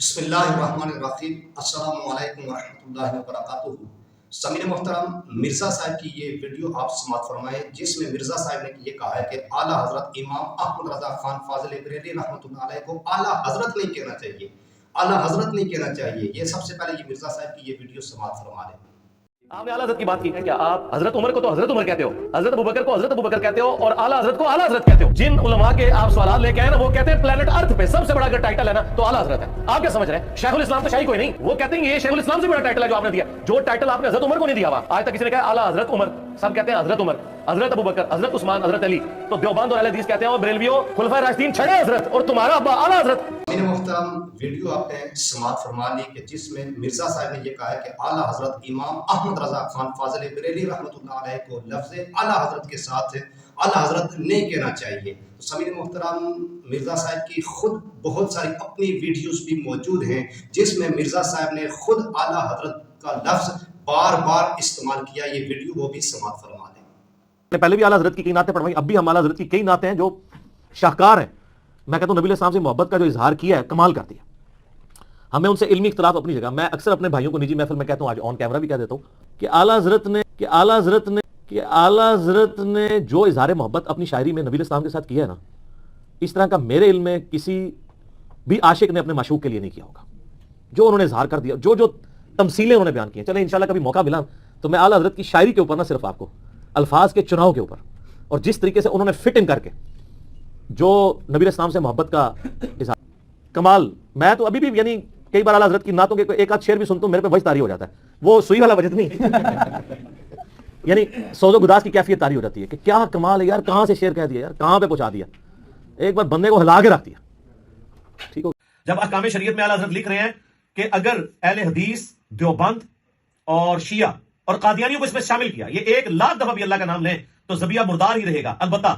بسم اللہ الرحمن الرحیم۔ السلام علیکم ورحمۃ اللہ وبرکاتہ۔ سامعین محترم، مرزا صاحب کی یہ ویڈیو آپ سماعت فرمائیں، جس میں مرزا صاحب نے یہ کہا ہے کہ اعلیٰ حضرت امام احمد رضا خان فاضل بریلوی رحمۃ اللہ علیہ کو اعلیٰ حضرت نہیں کہنا چاہیے، اعلیٰ حضرت نہیں کہنا چاہیے۔ یہ سب سے پہلے یہ مرزا صاحب کی یہ ویڈیو سماعت فرما لیں۔ آپ نے اعلیٰ حضرت کی بات کی ہے، کیا آپ حضرت عمر کو تو حضرت عمر کہتے ہو، حضرت ابوبکر کو حضرت ابوبکر کہتے ہو، اور اعلیٰ حضرت کو اعلیٰ حضرت کہتے ہو؟ جن علماء کے آپ سوالات لے کے آئے نا، وہ کہتے ہیں پلانٹ ارتھ پہ سب سے بڑا اگر ٹائٹل ہے نا تو اعلیٰ حضرت ہے۔ آپ کیا سمجھ رہے ہیں؟ شیخ الاسلام تو شاہی کوئی نہیں، وہ کہتے ہیں یہ شیخ الاسلام سے بڑا ٹائٹل ہے جو آپ نے دیا، جو ٹائٹل آپ نے حضرت عمر کو نہیں دیا ہوا۔ آج تک کسی نے کہا اعلیٰ حضرت عمر، سب کہتے ہیں حضرت عمر، حضرت ابوبکر، حضرت عثمان، حضرت علی۔ تو دیوبند اور اہل حدیث کہتے ہیں اور بریلویوں خلفائے راشدین چھڑے حضرت، اور تمہارا ابا اعلیٰ حضرت۔ میرے محترم، ویڈیو آپ نے سماعت فرما لی کہ جس میں مرزا صاحب نے یہ کہا ہے کہ اعلیٰ حضرت امام احمد رضا خان فاضل بریلوی رحمۃ اللہ علیہ کو لفظ اعلیٰ حضرت کے ساتھ اعلیٰ حضرت نہیں کہنا چاہیے۔ سامعین محترم، مرزا صاحب کی خود بہت ساری اپنی ویڈیوز بھی موجود ہیں جس میں مرزا صاحب نے خود اعلیٰ حضرت کا لفظ بار بار استعمال کیا۔ یہ ویڈیو وہ بھی سماعت فرما لیں۔ پہلے بھی اعلیٰ حضرت کی کئی نعتیں پڑھوائی، اب بھی ہم اعلیٰ حضرت کی کئی نعتیں ہیں جو شاہکار ہیں۔ میں کہتا ہوں نبی علیہ السلام سے محبت کا جو اظہار کیا ہے کمال کر دیا۔ ہمیں ان سے علمی اختلاف اپنی جگہ، میں اکثر اپنے بھائیوں کو نجی محفل میں کہتا ہوں، آج آن کیمرہ بھی کہہ دیتا ہوں کہ اعلیٰ حضرت نے جو اظہار محبت اپنی شاعری میں نبی علیہ السلام کے ساتھ کیا ہے نا، اس طرح کا میرے علم میں کسی بھی عاشق نے اپنے معشوق کے لیے نہیں کیا ہوگا۔ جو انہوں نے اظہار کر دیا، جو تمثیلیں انہوں نے بیان کی ہیں، چلیں انشاءاللہ کبھی موقع ملا تو میں اعلیٰ حضرت کی شاعری کے اوپر نہ صرف آپ کو الفاظ کے چناؤ کے اوپر اور جس طریقے سے انہوں نے فٹ ان کر کے جو نبی علیہ السلام سے محبت کا اظہار کمال، میں تو ابھی بھی یعنی کئی بار اعلیٰ حضرت کی نعتوں کے ایک آدھ شعر بھی سنتا ہوں، میرے پہ وجد طاری ہو جاتا ہے، وہ سوئی والا وجد نہیں یعنی سوز و گداز کی کیفیت طاری ہو جاتی ہے کہ کیا کمال ہے یار، کہاں سے شعر کہہ دیا یار، کہاں پہ پہنچا دیا، ایک بار بندے کو ہلا کے رکھ دیا۔ ٹھیک ہو، جب احکام شریعت میں اعلیٰ حضرت لکھ رہے ہیں کہ اگر اہل حدیث، دیوبند اور شیعہ اور قادیانیوں کو اس میں شامل کیا، یہ 1,00,000 دفعہ بھی اللہ کا نام لیں تو ذبیحہ مردار ہی رہے گا۔ البتہ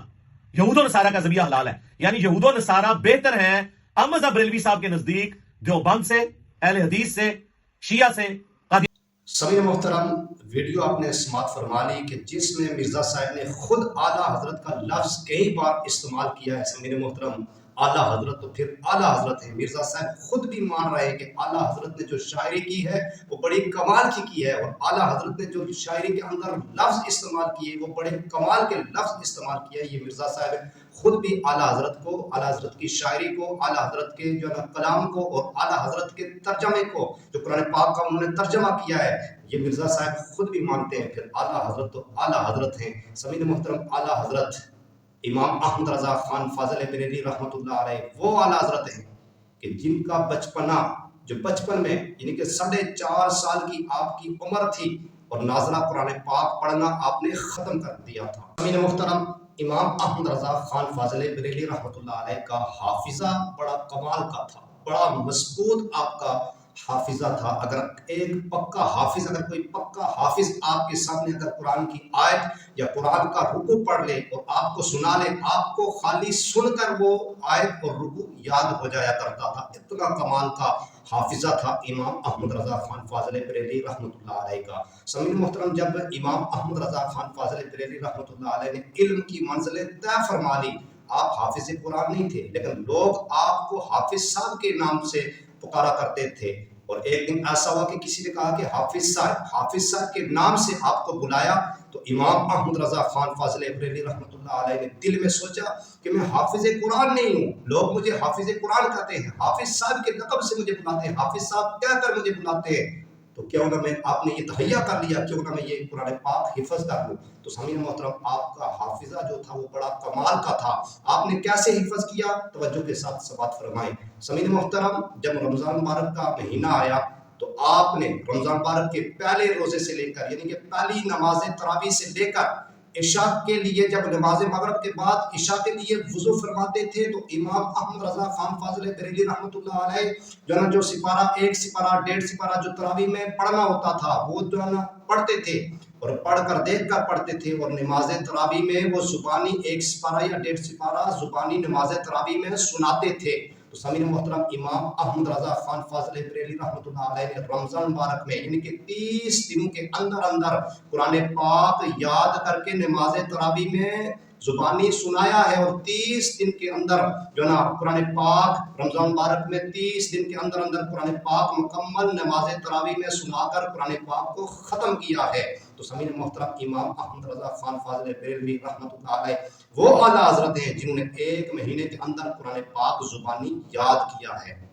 یہود و نصارہ کا ذبیحہ حلال ہے، یعنی یہود و نصارہ بہتر ہیں احمد بریلوی صاحب کے نزدیک دیوبند سے، اہل حدیث سے، شیعہ سے، قادیانیوں۔ سامعین محترم، ویڈیو آپ نے سماعت فرما لی کہ جس میں مرزا صاحب نے خود اعلیٰ حضرت کا لفظ کئی بار استعمال کیا ہے۔ سامعین محترم، اعلیٰ حضرت تو پھر اعلیٰ حضرت ہے۔ مرزا صاحب خود بھی مان رہے ہیں کہ اعلیٰ حضرت نے جو شاعری کی ہے وہ بڑی کمال کی ہے، اور اعلیٰ حضرت نے جو شاعری کے اندر لفظ استعمال کیے وہ بڑے کمال کے لفظ استعمال کیا ہے۔ یہ مرزا صاحب خود بھی اعلیٰ حضرت کو، اعلیٰ حضرت کی شاعری کو، اعلیٰ حضرت کے جو کلام کو اور اعلیٰ حضرت کے ترجمے کو، جو قرآن پاک کا انہوں نے ترجمہ کیا ہے، یہ مرزا صاحب خود بھی مانتے ہیں۔ پھر اعلیٰ حضرت تو اعلیٰ حضرت ہیں۔ سامعین محترم، اعلیٰ حضرت امام احمد رضا خان فاضل بریلوی رحمۃ اللہ علیہ وہ اعلیٰ حضرت ہیں کہ جن کا بچپنا، جو بچپن میں یعنی کہ 4.5 سال کی آپ کی عمر تھی اور نازلہ قرآن پاک پڑھنا آپ نے ختم کر دیا تھا۔ سامعین محترم، امام احمد رضا خان فاضل بریلوی رحمۃ اللہ علیہ کا حافظہ بڑا کمال کا تھا، بڑا مضبوط آپ کا حافظہ تھا۔ اگر ایک پکا حافظ، اگر کوئی پکا حافظ آپ کے سامنے اگر قرآن کی آیت یا قرآن کا رکوع پڑھ لے اور آپ کو سنا لے، آپ کو خالی سن کر وہ آیت اور رکوع یاد ہو جایا کرتا تھا۔ اتنا کمال کا حافظہ تھا امام احمد رضا خان فاضل بریلوی رحمۃ اللہ علیہ کا۔ سامعین محترم، جب امام احمد رضا خان فاضل بریلوی رحمۃ اللہ علیہ نے علم کی منزلیں طے فرما لی، آپ حافظ قرآن نہیں تھے لیکن لوگ آپ کو حافظ صاحب کے نام سے پکارا کرتے تھے، اور ایک دن ایسا ہوا کہ کسی نے کہا کہ حافظ صاحب کے نام سے آپ کو بلایا، تو امام احمد رضا خان فاضل بریلوی رحمۃ اللہ علیہ نے دل میں سوچا کہ میں حافظ قرآن نہیں ہوں، لوگ مجھے حافظ قرآن کہتے ہیں، حافظ صاحب کے لقب سے مجھے بلاتے ہیں، حافظ صاحب کہہ کر مجھے بلاتے ہیں، تو کیوں نہ میں، آپ نے یہ تہیا کر لیا، کیوں نہ میں یہ قرآن پاک حفظ کر لوں۔ تو سامعین محترم، آپ کا حافظہ جو تھا وہ بڑا کمال کا تھا۔ آپ نے کیسے حفظ کیا؟ توجہ کے ساتھ سماعت فرمائیں۔ سامعین محترم، جب رمضان مبارک کا مہینہ آیا تو آپ نے رمضان مبارک کے پہلے روزے سے لے کر، یعنی کہ پہلی نماز تراویح سے لے کر عشاء کے لیے، جب نماز مغرب کے بعد عشاء کے لیے وضو فرماتے تھے تو امام احمد رضا خان فاضل بریلوی رحمۃ اللہ علیہ جو ہے نا، جو سپارہ 1 سپارہ 1.5 سپارہ جو تراویح میں پڑھنا ہوتا تھا وہ جو ہے نا پڑھتے تھے، اور پڑھ کر دیکھ کر پڑھتے تھے، اور نماز تراویح میں وہ زبانی 1 سپارہ یا 1.5 سپارہ زبانی نماز تراویح میں سناتے تھے۔ تو سامعین محترم، امام احمد رضا خان فاضل بریلوی رحمۃ اللہ علیہ نے رمضان مبارک میں یعنی کہ 30 دنوں کے اندر قرآن پاک یاد کر کے نماز تراویح میں زبانی سنایا ہے، اور 30 دن کے اندر جو ہے نا قرآن پاک رمضان مبارک میں 30 دن کے اندر قرآن پاک مکمل نماز تراویح میں سنا کر قرآن پاک کو ختم کیا ہے۔ تو سامعین محترم، امام احمد رضا خان فاضل بریلوی رحمۃ اللہ علیہ وہ اعلیٰ حضرت ہیں جنہوں نے 1 مہینے کے اندر قرآن پاک زبانی یاد کیا ہے۔